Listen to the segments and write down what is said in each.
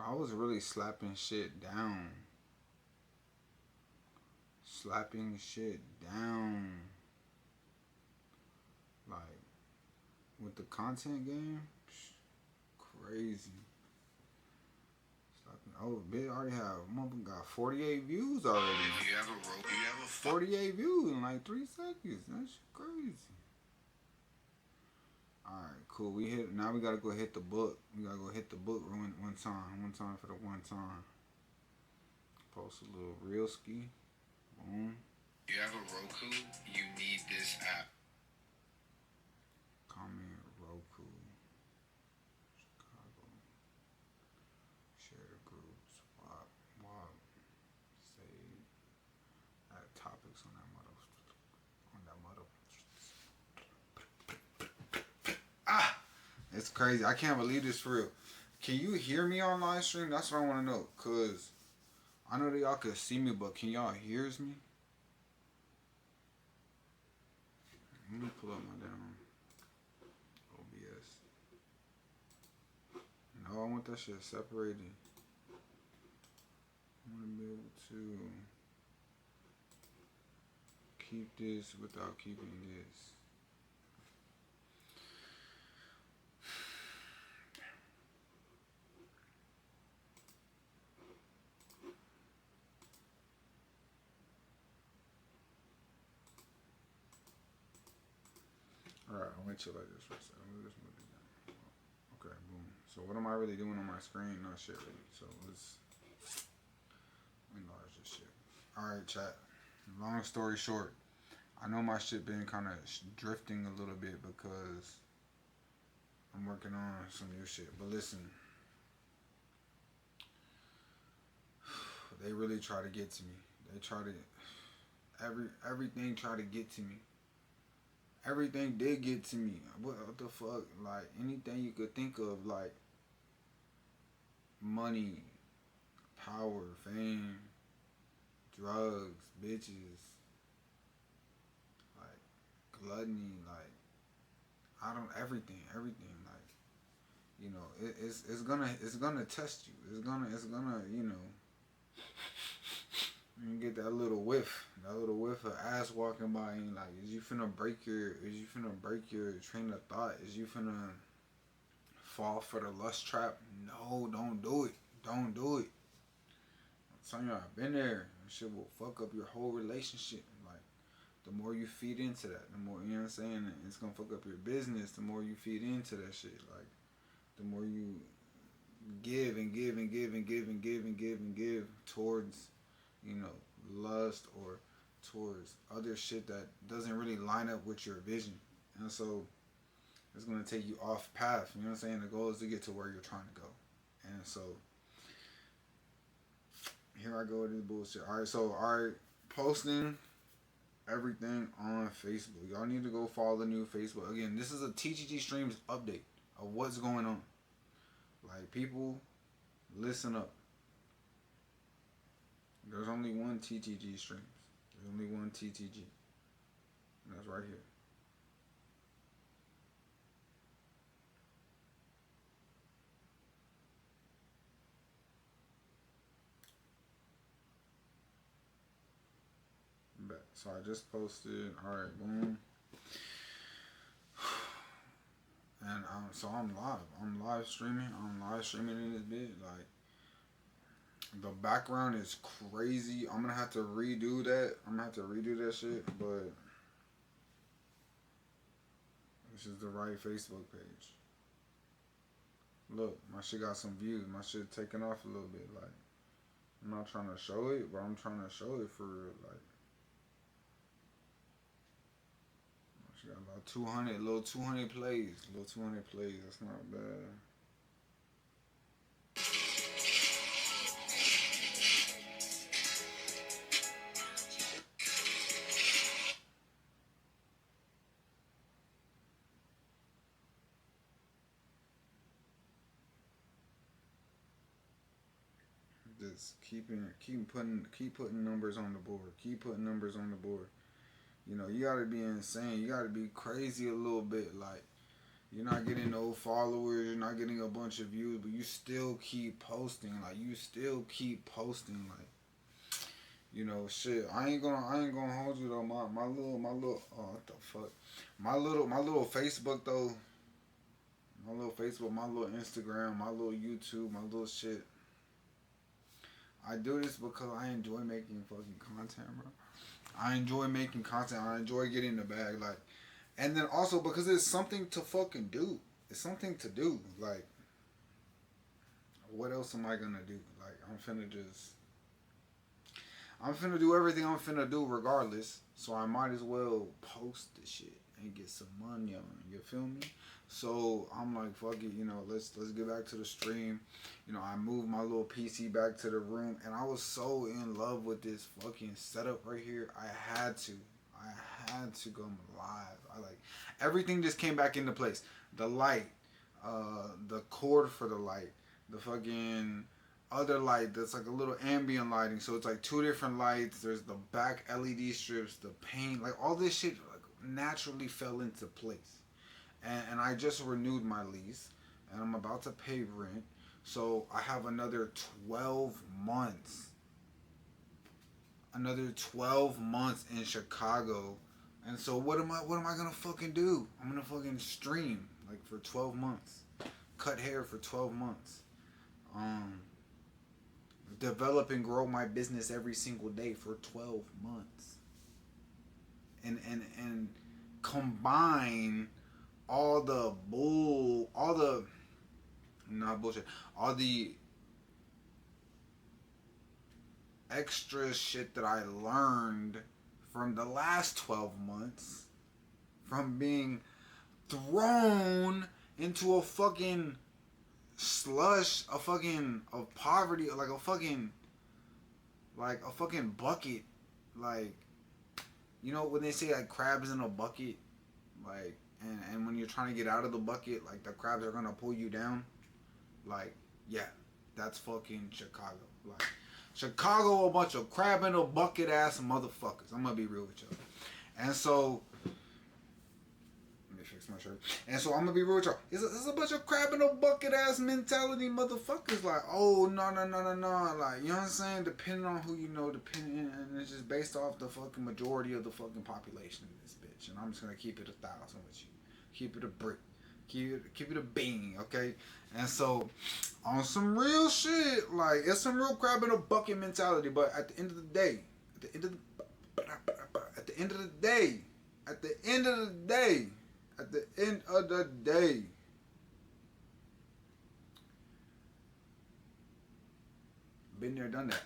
I was really slapping shit down. Slapping shit down. Like, with the content game, crazy. Slapping. Oh, bitch, already have, motherfucker got 48 views already. You ever wrote, you ever 48 views in like 3 seconds. That's crazy. Alright, cool. We hit, now we gotta go hit the book. We gotta go hit the book one time. One time for the one time. Post a little real ski. Boom. You have a Roku, you need this app. Comment Roku. Chicago. Share the groups. Wop. Save. Add topics on that mother. Ah! It's crazy. I can't believe this for real. Can you hear me on live stream? That's what I want to know. Cause I know that y'all could see me, but can y'all hears me? Let me pull up my damn OBS. No, I want that shit separated. I want to be able to keep this without keeping this. Alright, I'm gonna chill like this for a second. Let's move it down. Okay, boom. So what am I really doing on my screen? Not shit really. So let's enlarge this shit. Alright, chat. Long story short, I know my shit been kind of drifting a little bit because I'm working on some new shit. But listen, they really try to get to me. They try to everything try to get to me. Everything did get to me. What the fuck? Like anything you could think of, like money, power, fame, drugs, bitches, like gluttony, like I don't everything, like it's gonna test you. It's gonna you get that little whiff of ass walking by, and like, is you finna break your train of thought? Is you finna fall for the lust trap? No, don't do it. Don't do it. Some of y'all been there. That shit will fuck up your whole relationship. Like, the more you feed into that, the more, you know what I'm saying? It's gonna fuck up your business. The more you feed into that shit, like, the more you give and give and give and give and give and give and give towards, lust or towards other shit that doesn't really line up with your vision. And so it's gonna take you off path. You know what I'm saying? The goal is to get to where you're trying to go. And so here I go with this bullshit. Alright, posting everything on Facebook. Y'all need to go follow the new Facebook. Again, this is a TGG Streams update of what's going on. Like, people, listen up. There's only one TTG Streams. There's only one TTG. And that's right here. Bet. So I just posted. Alright, boom. And so I'm live. I'm live streaming. In this bit. Like, the background is crazy. I'm gonna have to redo that. Shit. But this is the right Facebook page. Look, my shit got some views. My shit taking off a little bit. Like, I'm not trying to show it, but I'm trying to show it for real. Like, she got about 200, little 200 plays. That's not bad. Just keep putting numbers on the board. You know, you gotta be insane. You gotta be crazy a little bit. Like, You're not getting no followers. You're not getting a bunch of views, but you still keep posting. Like you still keep posting. Like shit. I ain't gonna hold you though. My little what the fuck? My little Facebook though. My little Facebook, my little Instagram, my little YouTube, my little shit. I do this because I enjoy making fucking content, bro. I enjoy making content. I enjoy getting the bag, like, and then also because it's something to fucking do. It's something to do. Like, what else am I gonna do? Like, I'm finna do everything I'm finna do regardless. So I might as well post the shit and get some money on it. You feel me? So I'm like, fuck it, let's get back to the stream. I moved my little PC back to the room, and I was so in love with this fucking setup right here. I had to go live. I like everything just came back into place. The light, the cord for the light, the fucking other light that's like a little ambient lighting. So it's like two different lights. There's the back LED strips, the paint, like all this shit like naturally fell into place. And I just renewed my lease, and I'm about to pay rent. So I have another 12 months. Another 12 months in Chicago. And so what am I gonna fucking do? I'm gonna fucking stream like for 12 months. Cut hair for 12 months. Um Develop and grow my business every single day for 12 months. And combine all the not bullshit, all the extra shit that I learned from the last 12 months from being thrown into a fucking slush, a fucking of poverty, like a fucking bucket, like when they say like crabs in a bucket, like and when you're trying to get out of the bucket, like the crabs are gonna pull you down, like yeah, that's fucking Chicago. Like Chicago, a bunch of crab in a bucket ass motherfuckers. I'm gonna be real with y'all. And so my shirt. And so I'm gonna be real with y'all. It's a bunch of crab in a bucket ass mentality motherfuckers. Like, oh no. Like, you know what I'm saying? Depending on who you know, and it's just based off the fucking majority of the fucking population in this bitch. And I'm just gonna keep it 1,000 with you. Keep it a brick. Keep it a bean, okay? And so on some real shit, like it's some real crab in a bucket mentality. But at the end of the day, at the end of the day, been there, done that,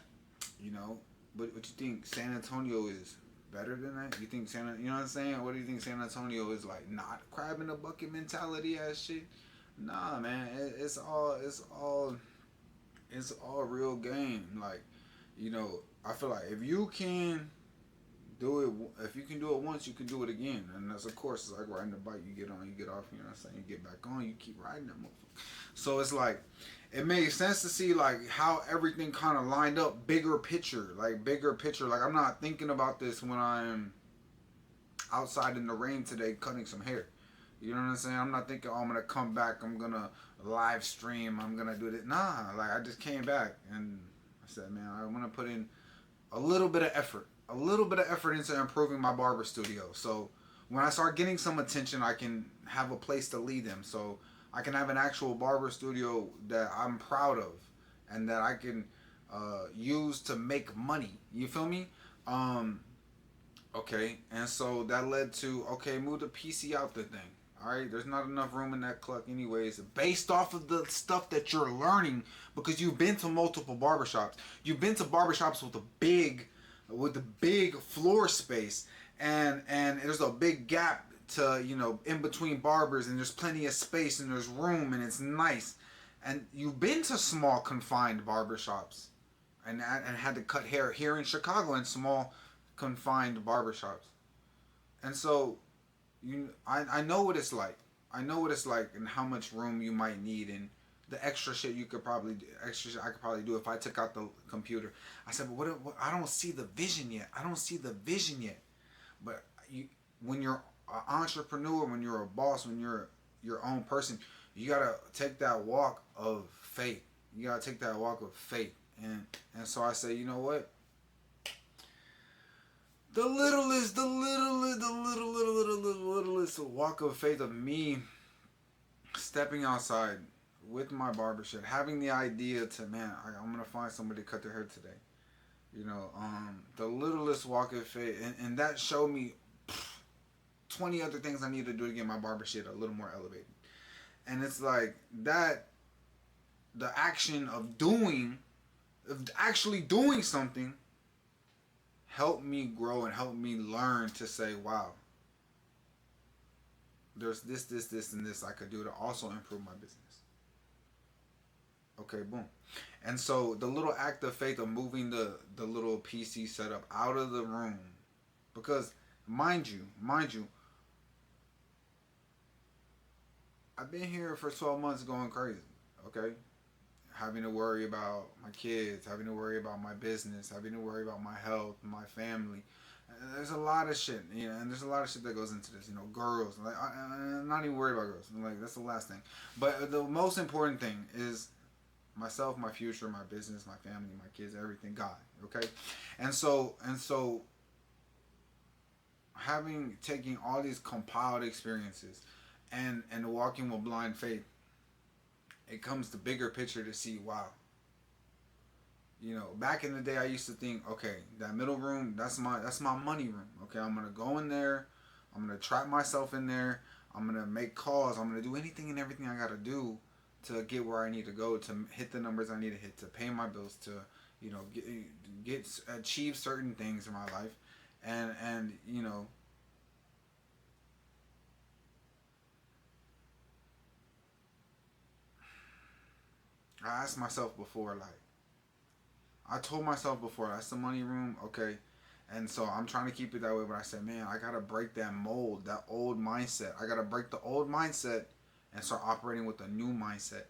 But what you think San Antonio is better than that? You think you know what I'm saying? What do you think San Antonio is like? Not crab in a bucket mentality ass shit. Nah, man, it's all real game. Like, I feel like if you can do it, if you can do it once, you can do it again. And that's, of course, it's like riding a bike. You get on, you get off, you know what I'm saying? You get back on, you keep riding that motherfucker. So it's like, it made sense to see like how everything kind of lined up, bigger picture. Like I'm not thinking about this when I'm outside in the rain today cutting some hair. You know what I'm saying? I'm not thinking, oh, I'm gonna come back, I'm gonna live stream, I'm gonna do it. Nah, like I just came back and I said, man, I want to put in a little bit of effort into improving my barber studio. So when I start getting some attention, I can have a place to lead them. So I can have an actual barber studio that I'm proud of and that I can use to make money. You feel me? Okay, and so that led to, okay, move the PC out the thing. Alright, there's not enough room in that cluck anyways. Based off of the stuff that you're learning, because you've been to multiple barbershops. You've been to barbershops with a big floor space, and there's a big gap to, in between barbers, and there's plenty of space and there's room and it's nice. And you've been to small confined barbershops and had to cut hair here in Chicago in small confined barbershops. And so I know what it's like. I know what it's like and how much room you might need and the extra shit you could probably do, extra shit I could probably do if I took out the computer. I said, but what I don't see the vision yet. But when you're an entrepreneur, when you're a boss, when you're your own person, you gotta take that walk of faith. You gotta take that walk of faith. And so I say, you know what? The littlest walk of faith of me stepping outside with my barbershop, having the idea to, man, I'm gonna find somebody to cut their hair today. You know, the littlest walk of faith, and that showed me 20 other things I need to do to get my barbershop a little more elevated. And it's like that, the action of actually doing something, helped me grow and helped me learn to say, wow, there's this, and this I could do to also improve my business. Okay, boom. And so the little act of faith of moving the little PC setup out of the room, because mind you, I've been here for 12 months going crazy. Okay, having to worry about my kids, having to worry about my business, having to worry about my health, my family. There's a lot of shit, you know, and there's a lot of shit that goes into this. You know, girls. Like, I'm not even worried about girls. Like, that's the last thing. But the most important thing is myself, my future, my business, my family, my kids, everything. God. Okay, and so taking all these compiled experiences, and walking with blind faith, it comes the bigger picture to see, wow. You know, back in the day, I used to think, okay, that middle room, that's my money room. Okay, I'm gonna go in there, I'm gonna trap myself in there, I'm gonna make calls, I'm gonna do anything and everything I gotta do to get where I need to go, to hit the numbers I need to hit, to pay my bills, to, you know, get achieve certain things in my life, and you know, I asked myself before, like, I told myself before, that's the money room, okay. And so I'm trying to keep it that way, but I said, man, I gotta break that mold, that old mindset. I gotta break the old mindset and start operating with a new mindset.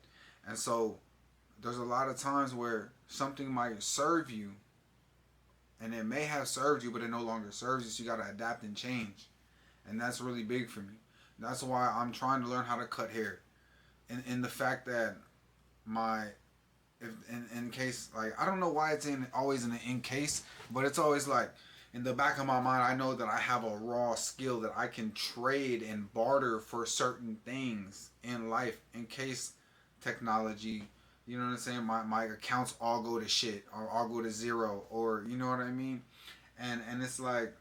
And so there's a lot of times where something might serve you, and it may have served you, but it no longer serves you, so you gotta adapt and change. And that's really big for me. That's why I'm trying to learn how to cut hair. And in the fact that my, if in case, like, I don't know why it's always in the in case, but it's always like in the back of my mind, I know that I have a raw skill that I can trade and barter for certain things in life in case technology, you know what I'm saying, my accounts all go to shit or all go to zero, or you know what I mean. And it's like,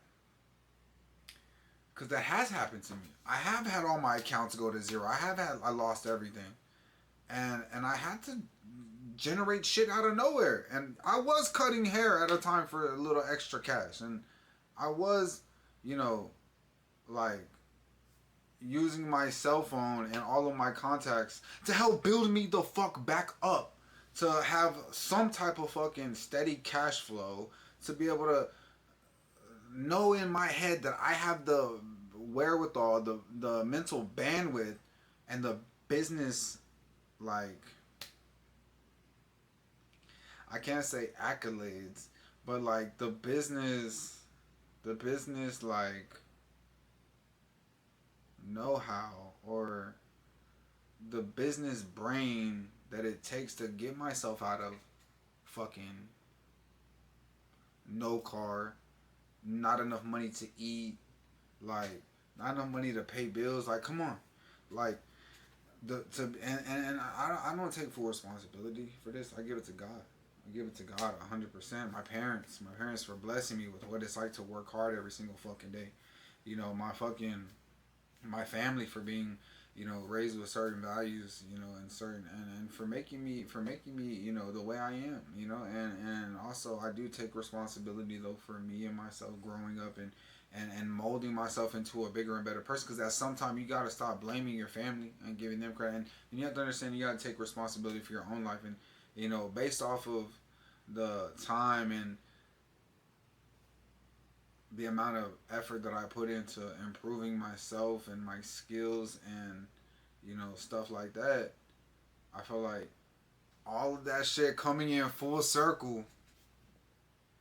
because that has happened to me. I have had all my accounts go to zero. I lost everything, and I had to generate shit out of nowhere. And I was cutting hair at a time for a little extra cash, and I was, you know, like, using my cell phone and all of my contacts to help build me the fuck back up, to have some type of fucking steady cash flow, to be able to know in my head that I have the wherewithal, the mental bandwidth, and the business, like, I can't say accolades, but like the business, like, know-how, or the business brain that it takes to get myself out of fucking no car, not enough money to eat, like, not enough money to pay bills. Like, come on, like, I don't take full responsibility for this. I give it to God. I give it to God 100%. My parents for blessing me with what it's like to work hard every single fucking day. You know, my family for being, you know, raised with certain values, you know, and for making me, you know, the way I am, you know. And also I do take responsibility though for me and myself growing up, and molding myself into a bigger and better person, because at some time you got to stop blaming your family and giving them credit, and you have to understand you got to take responsibility for your own life. And, you know, based off of the time and the amount of effort that I put into improving myself and my skills and, you know, stuff like that, I feel like all of that shit coming in full circle